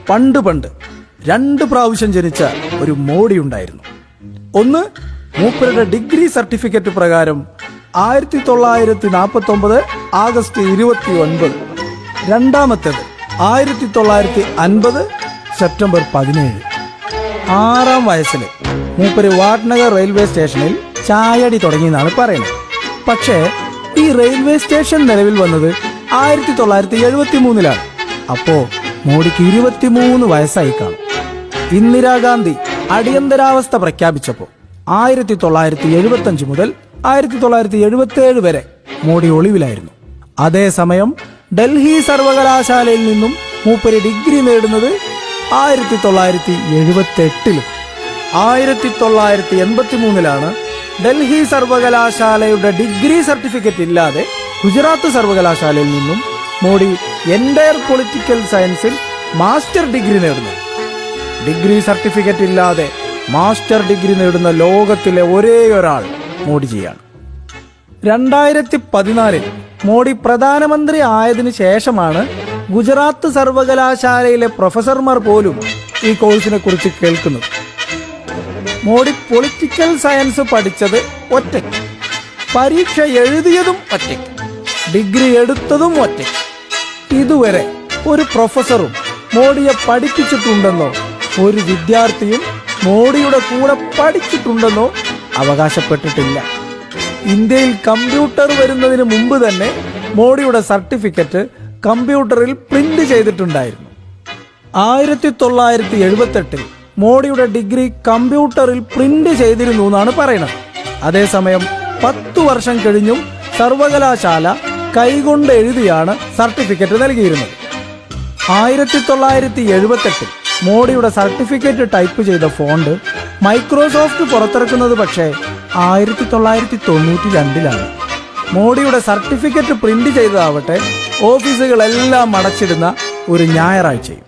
പണ്ട് പണ്ട് 2 പ്രാവശ്യം ജനിച്ച ഒരു മോഡി ഉണ്ടായിരുന്നു. ഒന്ന് മൂപ്പരുടെ ഡിഗ്രി സർട്ടിഫിക്കറ്റ് പ്രകാരം 1949 ആഗസ്റ്റ് 29. രണ്ടാമത്തേത് 1950 സെപ്റ്റംബർ 17. 6-ാം വയസ്സിൽ മൂപ്പര് വാട്നഗർ റെയിൽവേ സ്റ്റേഷനിൽ ചായടി തുടങ്ങിയെന്നാണ് പറയുന്നത്. പക്ഷേ ഈ റെയിൽവേ സ്റ്റേഷൻ നിലവിൽ വന്നത് 1973. അപ്പോ മോഡിക്ക് 23 വയസ്സായി കാണും. ഇന്ദിരാഗാന്ധി അടിയന്തരാവസ്ഥ പ്രഖ്യാപിച്ചപ്പോൾ 1975 മുതൽ 1977 വരെ മോഡി ഒളിവിലായിരുന്നു. അതേസമയം ഡൽഹി സർവകലാശാലയിൽ നിന്നും മൂപ്പര് ഡിഗ്രി നേടുന്നത് 1978. 1983 ഡൽഹി സർവകലാശാലയുടെ ഡിഗ്രി സർട്ടിഫിക്കറ്റ് ഇല്ലാതെ ഗുജറാത്ത് സർവകലാശാലയിൽ നിന്നും മോഡി എൻഡയർ പൊളിറ്റിക്കൽ സയൻസിൽ മാസ്റ്റർ ഡിഗ്രി നേടുന്നു. ഡിഗ്രി സർട്ടിഫിക്കറ്റ് ഇല്ലാതെ മാസ്റ്റർ ഡിഗ്രി നേടുന്ന ലോകത്തിലെ ഒരേയൊരാൾ മോഡിജിയാണ്. 2014 മോഡി പ്രധാനമന്ത്രി ആയതിനു ശേഷമാണ് ഗുജറാത്ത് സർവകലാശാലയിലെ പ്രൊഫസർമാർ പോലും ഈ കോഴ്സിനെ കുറിച്ച് കേൾക്കുന്നത്. മോഡി പൊളിറ്റിക്കൽ സയൻസ് പഠിച്ചത് ഒറ്റയ്ക്ക്, പരീക്ഷ എഴുതിയതും ഒറ്റയ്ക്ക്, ഡിഗ്രി എടുത്തതും ഒറ്റയ്ക്ക്. ഇതുവരെ ഒരു പ്രൊഫസറും മോഡിയെ പഠിപ്പിച്ചിട്ടുണ്ടെന്നോ ഒരു വിദ്യാർത്ഥിയും മോഡിയുടെ കൂടെ പഠിച്ചിട്ടുണ്ടെന്നോ അവകാശപ്പെട്ടിട്ടില്ല. ഇന്ത്യയിൽ കമ്പ്യൂട്ടർ വരുന്നതിന് മുമ്പ് തന്നെ മോഡിയുടെ സർട്ടിഫിക്കറ്റ് കമ്പ്യൂട്ടറിൽ പ്രിന്റ് ചെയ്തിട്ടുണ്ടായിരുന്നു. 1978 മോഡിയുടെ ഡിഗ്രി കമ്പ്യൂട്ടറിൽ പ്രിന്റ് ചെയ്തിരുന്നു എന്നാണ് പറയുന്നത്. അതേസമയം 10 വർഷം കഴിഞ്ഞും സർവകലാശാല കൈകൊണ്ട് എഴുതിയാണ് സർട്ടിഫിക്കറ്റ് നൽകിയിരുന്നത്. 1978 മോഡിയുടെ സർട്ടിഫിക്കറ്റ് ടൈപ്പ് ചെയ്ത ഫോണ്ട് മൈക്രോസോഫ്റ്റ് പുറത്തിറക്കുന്നത് പക്ഷേ 1992 മോഡിയുടെ സർട്ടിഫിക്കറ്റ് പ്രിന്റ് ചെയ്തതാവട്ടെ ഓഫീസുകളെല്ലാം അടച്ചിടുന്ന ഒരു ഞായറാഴ്ചയും.